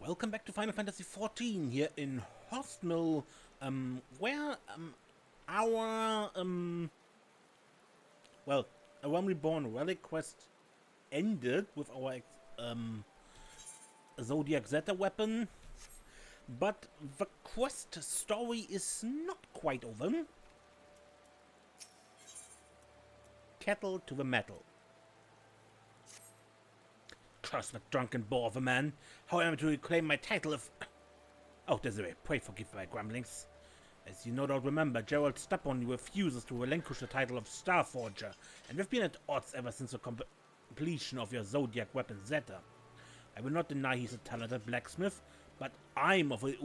Welcome back to Final Fantasy XIV here in Hostmill, where our well, a Realm Reborn Relic quest ended with our Zodiak Weapon, but the quest story is not quite over. Kettle to the metal. Curse that drunken bore of a man. How am I to reclaim my title if... Oh, Desiree, pray forgive my grumblings. As you no doubt remember, Gerolt stubbornly refuses to relinquish the title of Starforger, and we've been at odds ever since the completion of your Zodiak Weapon Zeta. I will not deny he's a talented blacksmith, but I'm of the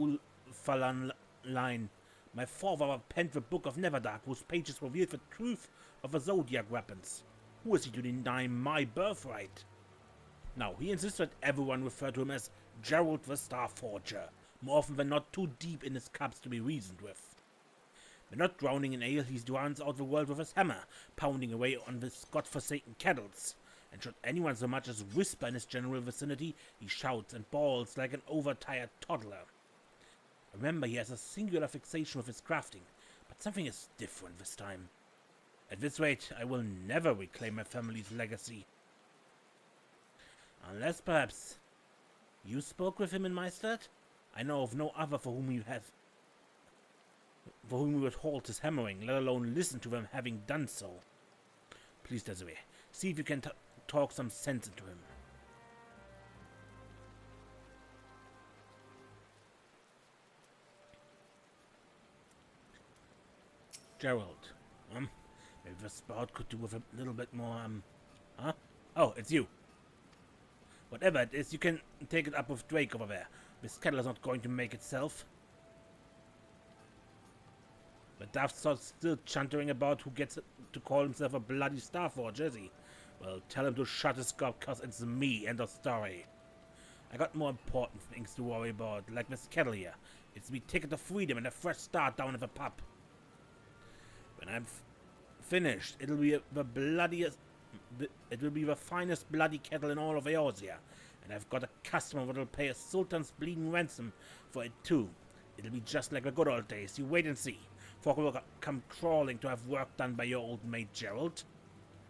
Ulfalan line. My forefather penned the Book of Neverdark, whose pages reveal the truth of the Zodiac weapons. Who is he to deny my birthright? Now, he insists that everyone refer to him as Gerolt the Starforger, more often than not too deep in his cups to be reasoned with. When not drowning in ale, he drowns out the world with his hammer, pounding away on his godforsaken kettles. And should anyone so much as whisper in his general vicinity, he shouts and bawls like an overtired toddler. Remember, he has a singular fixation with his crafting, but something is different this time. At this rate, I will never reclaim my family's legacy. Unless, perhaps, you spoke with him in my stead? I know of no other for whom he would halt his hammering, let alone listen to them having done so. Please, Desiree, see if you can talk some sense into him. Gerolt, maybe the spout could do with a little bit more, huh? Oh, it's you. Whatever it is, you can take it up with Drake over there. Miss Kettle is not going to make itself. The daft sot's still chuntering about who gets to call himself a bloody Starforger, is he? Well, tell him to shut his gob, cause it's me, end of story. I got more important things to worry about, like Miss Kettle here. It's me ticket to freedom and a fresh start down at the pub. When I'm finished, it'll be the bloodiest... It will be the finest bloody kettle in all of Eorzea, and I've got a customer that'll pay a sultan's bleeding ransom for it too. It'll be just like the good old days. You wait and see. Folk will come crawling to have work done by your old mate Gerolt.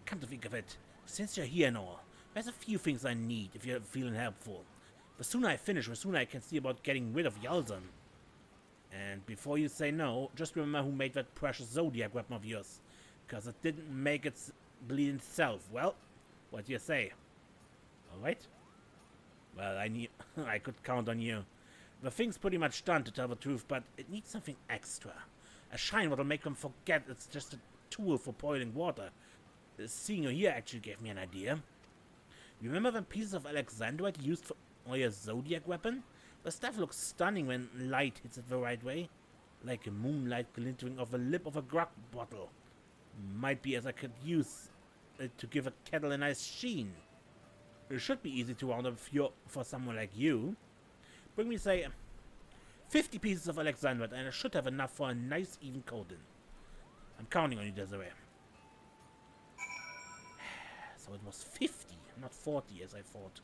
Come to think of it, since you're here and all, there's a few things I need if you're feeling helpful. The sooner I finish, the sooner I can see about getting rid of Jalzahn. And before you say no, just remember who made that precious Zodiak weapon of yours, because it didn't make its bleeding self. Well, what do you say? Alright? Well, I knew I could count on you. The thing's pretty much done, to tell the truth, but it needs something extra. A shine that'll make them forget it's just a tool for boiling water. Seeing you here actually gave me an idea. Remember the pieces of alexandrite you used for your Zodiac weapon? The stuff looks stunning when light hits it the right way. Like a moonlight glintering off the lip of a grog bottle. Might be as I could use it to give a kettle a nice sheen. It should be easy to round up for someone like you. Bring me, say, 50 pieces of alexandrite, and I should have enough for a nice even coating. I'm counting on you, Desiree. So it was 50, not 40 as I thought.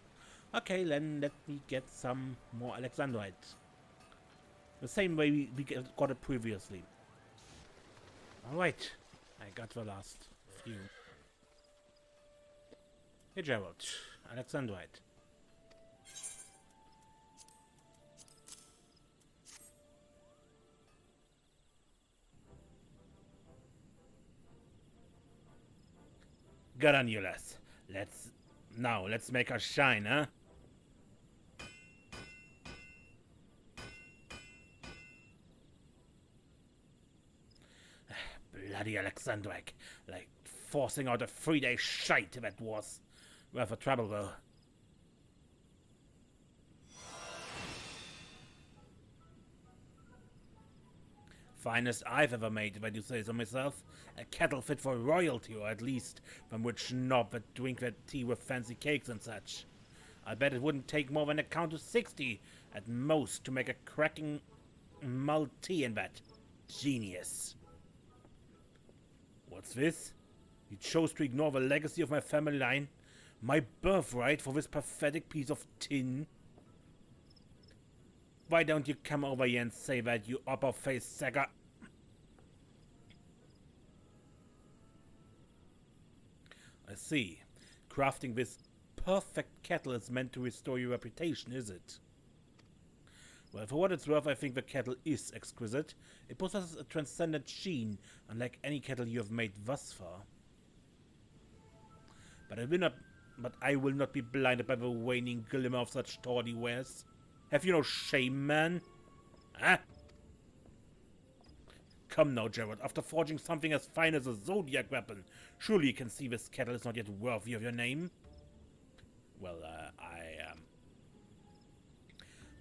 Okay, then let me get some more alexandrite. The same way we got it previously. Alright. I got the last few. Hey Gerolt, alexandrite. Good on you, lass. Let's make her shine, huh? Bloody alexandrite, like forcing out a 3-day shite that was worth a trouble though. Finest I've ever made, if I do say so myself. A kettle fit for royalty, or at least from which knob that drink their tea with fancy cakes and such. I bet it wouldn't take more than a count of 60 at most to make a cracking mulled tea in that. Genius. What's this? You chose to ignore the legacy of my family line, my birthright for this pathetic piece of tin. Why don't you come over here and say that, you upper-faced saga? I see. Crafting this perfect kettle is meant to restore your reputation, is it? Well, for what it's worth, I think the kettle is exquisite. It possesses a transcendent sheen, unlike any kettle you have made thus far. But I will not be blinded by the waning glimmer of such tawdry wares. Have you no shame, man? Huh? Come now, Gerolt. After forging something as fine as a Zodiak Weapon, surely you can see this kettle is not yet worthy of your name? Well,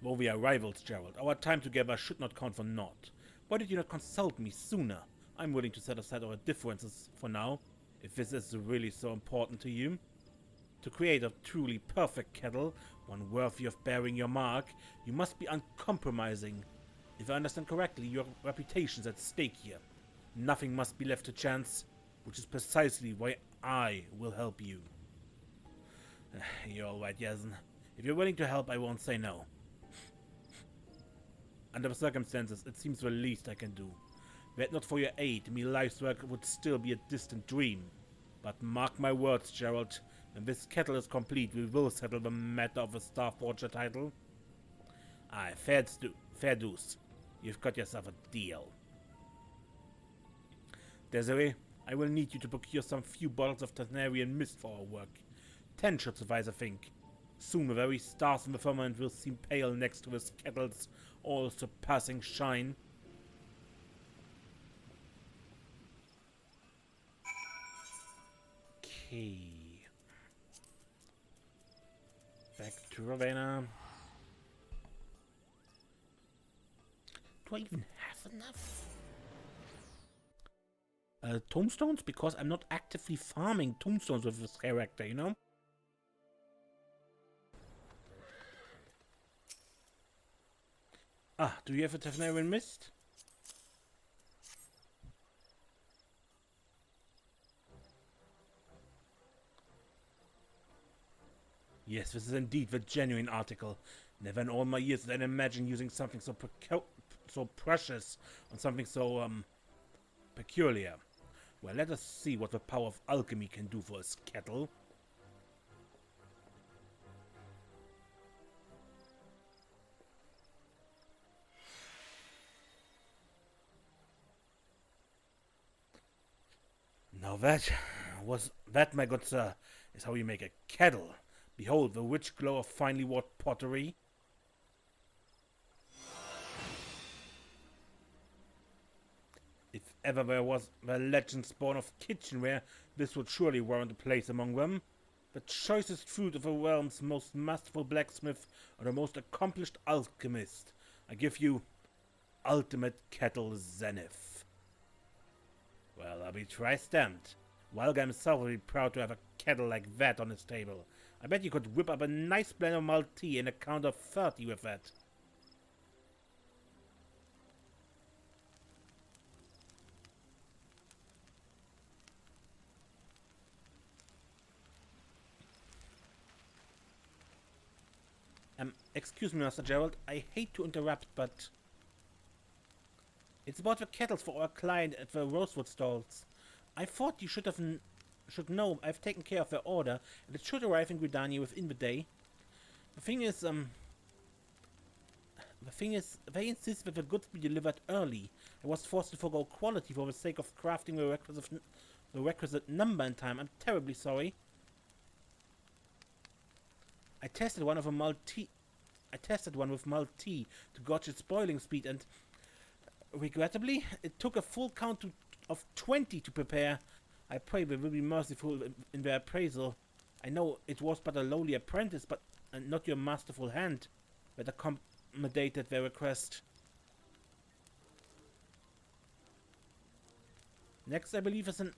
Though we are rivals, Gerolt, our time together should not count for naught. Why did you not consult me sooner? I'm willing to set aside our differences for now, if this is really so important to you. To create a truly perfect kettle, one worthy of bearing your mark, you must be uncompromising. If I understand correctly, your reputation's at stake here. Nothing must be left to chance, which is precisely why I will help you. You're all right, Jalzahn. If you're willing to help, I won't say no. Under the circumstances, it seems the least I can do. Were it not for your aid, my life's work would still be a distant dream. But mark my words, Gerolt, when this kettle is complete, we will settle the matter of the Starforger title. Aye, fair dues. You've got yourself a deal. Desiree, I will need you to procure some few bottles of Tanarian mist for our work. 10 should suffice, I think. Soon the very stars in the firmament will seem pale next to this kettle's all-surpassing shine. Okay. Back to Ravenna. Do I even have enough? Tombstones? Because I'm not actively farming tombstones with this character, you know? Ah, do you have a Tanarian mist? Yes, this is indeed the genuine article. Never in all my years did I imagine using something so precious on something so, peculiar. Well, let us see what the power of alchemy can do for us, Kettle. Now that, my good sir, is how you make a kettle. Behold the rich glow of finely wrought pottery. If ever there was the legends born of kitchenware, this would surely warrant a place among them. The choicest fruit of the realm's most masterful blacksmith or the most accomplished alchemist. I give you ultimate kettle zenith. Well, I'll be tri-stamped. Walga himself will be proud to have a kettle like that on his table. I bet you could whip up a nice blend of Maltea in a count of 30 with that. Excuse me, Master Gerolt. I hate to interrupt, but it's about the kettles for our client at the Rosewood stalls. I thought you should know I've taken care of their order, and it should arrive in Gridania within the day. The thing is, they insist that the goods be delivered early. I was forced to forego quality for the sake of crafting the requisite number in time. I'm terribly sorry. I tested one with Maltea to gauge its boiling speed, and regrettably, it took a full count of 20 to prepare. I pray they will be merciful in their appraisal. I know it was but a lowly apprentice, but not your masterful hand that accommodated their request. Next, I believe, is an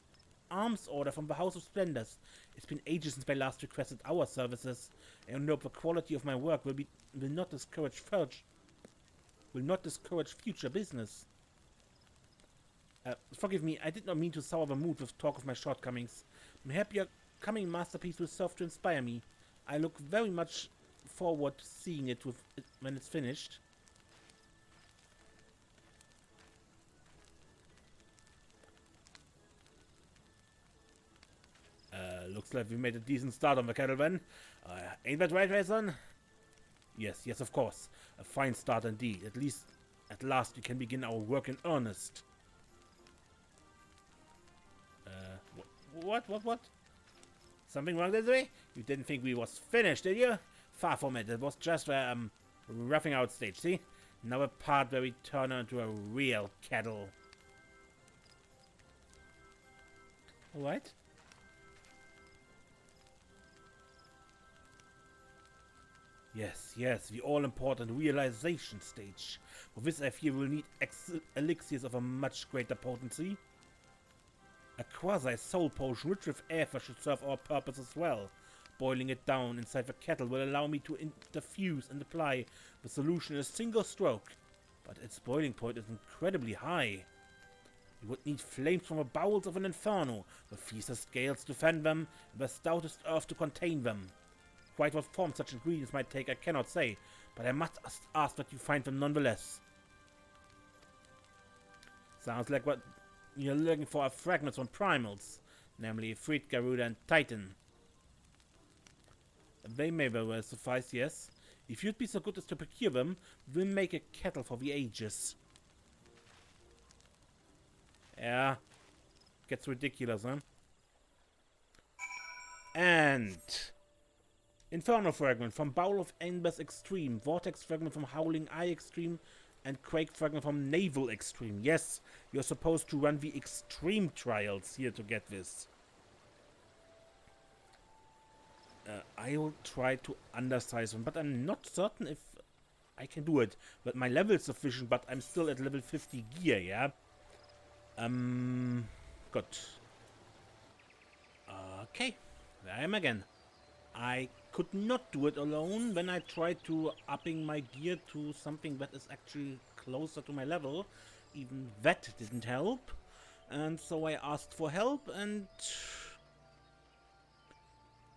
arms order from the House of Splendors. It's been ages since they last requested our services. I hope the quality of my work will not discourage future business. Forgive me, I did not mean to sour the mood with talk of my shortcomings. Perhaps your coming masterpiece will serve to inspire me. I look very much forward to seeing it when it's finished. Looks like we made a decent start on the kettle then. Ain't that right, Rayson? Yes, of course. A fine start indeed. At least, at last, we can begin our work in earnest. What? Something wrong this way? You didn't think we was finished, did you? Far from it. It was just a, roughing out stage, see? Now a part where we turn her into a real kettle. What? Yes, the all-important realization stage. For this I fear we'll need elixirs of a much greater potency. A quasi-soul potion rich with aether should serve our purpose as well. Boiling it down inside the kettle will allow me to interfuse and apply the solution in a single stroke. But its boiling point is incredibly high. We would need flames from the bowels of an inferno, the fiercest gales to fan them, and the stoutest earth to contain them. Quite what form such ingredients might take I cannot say, but I must ask that you find them nonetheless. Sounds like what you're looking for are fragments from primals, namely Frit, Garuda and Titan. They may very well suffice, yes. If you'd be so good as to procure them, we'll make a kettle for the ages. Yeah. Gets ridiculous, huh? And Inferno Fragment from Bowl of Embers Extreme, Vortex Fragment from Howling Eye Extreme, and Quake Fragment from Naval Extreme. Yes, you're supposed to run the Extreme Trials here to get this. I will try to undersize them, but I'm not certain if I can do it. But my level is sufficient, but I'm still at level 50 gear, yeah? Good. Okay, there I am again. I could not do it alone when I tried to upping my gear to something that is actually closer to my level. Even that didn't help. And so I asked for help, and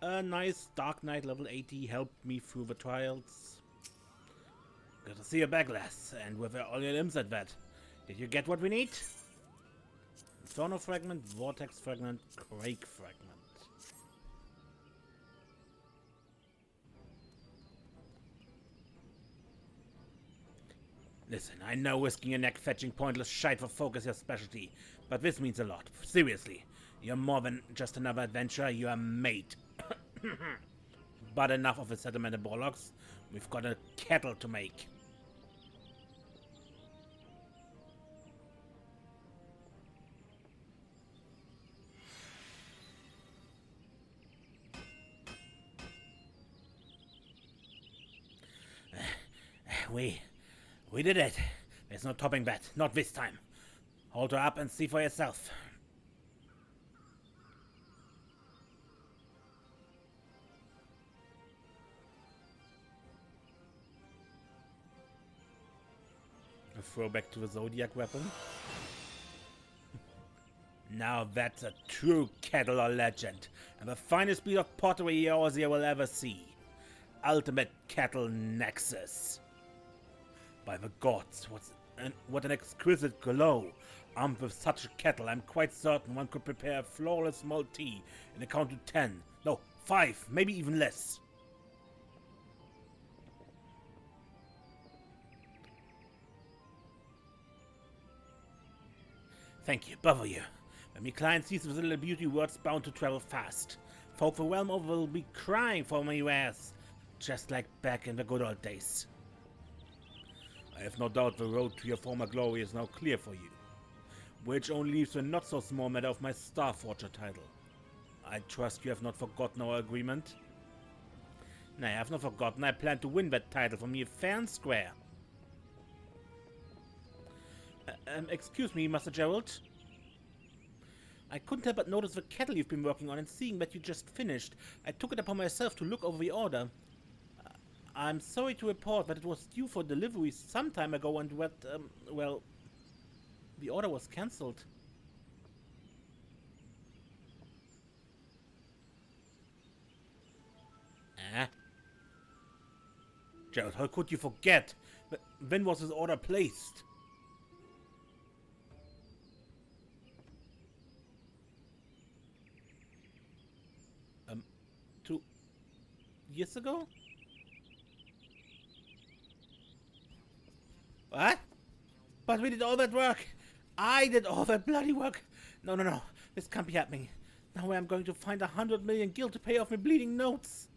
a nice Dark Knight level 80 helped me through the trials. Good to see you back, lass, and with all your limbs at that. Did you get what we need? Inferno Fragment, Vortex Fragment, Quake Fragment. Listen, I know risking your neck fetching pointless shite for focus your specialty, but this means a lot. Seriously, you're more than just another adventurer, you're a mate. But enough of the settlement and bollocks. We've got a kettle to make. We did it. There's no topping that. Not this time. Hold her up and see for yourself. A throwback to the Zodiak Weapon. Now that's a true kettle or legend, and the finest piece of pottery yours you will ever see. Ultimate Kettle Nexus. By the gods, what an exquisite glow! Armed with such a kettle, I'm quite certain one could prepare a flawless multi in a count of 10. No, 5, maybe even less. Thank you, both of you. When my client sees this little beauty, word's bound to travel fast. Folk the realm over will be crying for my wares, just like back in the good old days. I have no doubt the road to your former glory is now clear for you, which only leaves the not-so-small matter of my Starforger title. I trust you have not forgotten our agreement? No, I have not forgotten. I plan to win that title for me fair and square. Excuse me, Master Gerolt. I couldn't help but notice the kettle you've been working on, and seeing that you just finished, I took it upon myself to look over the order. I'm sorry to report that it was due for delivery some time ago, and well, the order was cancelled. Gerald, how could you forget? When was this order placed? years ago? What? But we did all that work. I did all that bloody work. No, no, no. This can't be happening. Now I'm going to find 100 million gil to pay off my bleeding notes.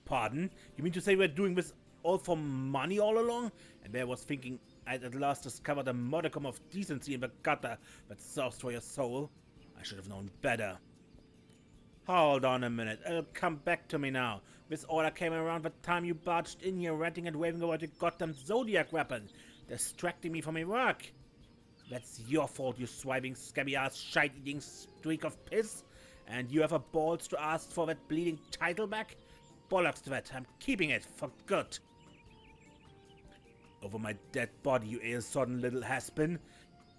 Pardon? You mean to say we're doing this all for money all along? And there was thinking I'd at last discovered a modicum of decency in the gutter that serves for your soul. I should have known better. Hold on a minute. It'll come back to me now. This order came around the time you barged in here ranting and raving about your goddamn Zodiak Weapon, distracting me from my work. That's your fault, you swiving, scabby-ass, shite-eating streak of piss. And you have a balls to ask for that bleeding title back? Bollocks to that. I'm keeping it, for good. Over my dead body, you ill-sodden little has-been.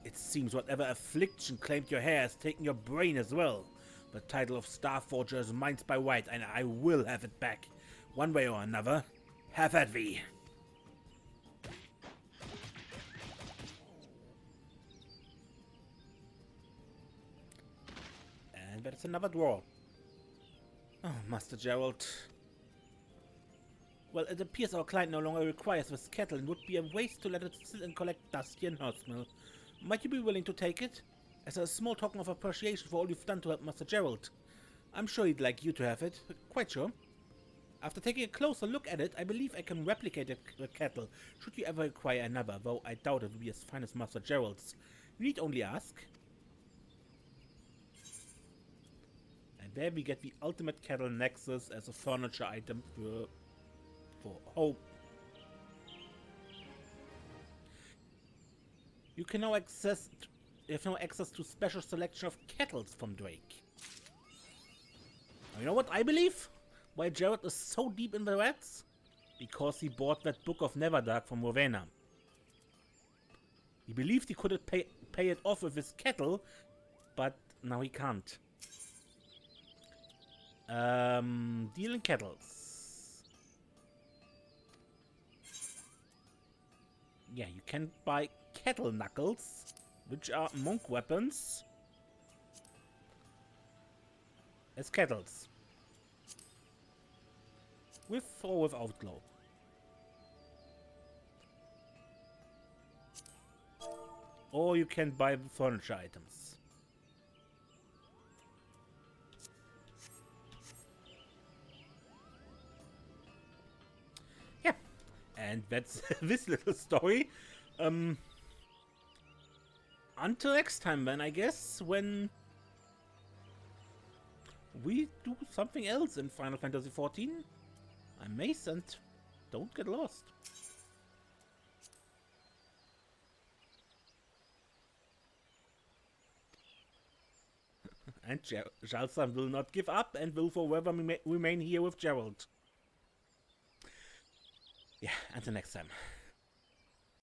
It seems whatever affliction claimed your hair has taken your brain as well. The title of Starforger is mine by right, and I will have it back. One way or another. Have at thee. And there's another drawer. Oh, Master Gerolt. Well, it appears our client no longer requires this kettle and would be a waste to let it sit and collect dust here in Horsmill. Might you be willing to take it? As a small token of appreciation for all you've done to help Master Gerolt. I'm sure he'd like you to have it. Quite sure. After taking a closer look at it, I believe I can replicate the kettle, should you ever require another, though I doubt it will be as fine as Master Geralt's. You need only ask. And there we get the ultimate kettle nexus as a furniture item for hope. You can now you have now access to special selection of kettles from Drake. Now, you know what I believe? Why Gerolt is so deep in the rats? Because he bought that book of Neverdark from Rowena. He believed he could pay it off with his kettle, but now he can't. Deal in kettles. Yeah, you can buy kettle knuckles, which are monk weapons, as kettles. With or without glow. Or you can buy furniture items. Yeah, and that's this little story. Until next time then, I guess, when we do something else in Final Fantasy XIV. I'm Mace, and don't get lost. And Jalzahn will not give up and will forever remain here with Gerolt. Yeah, until next time.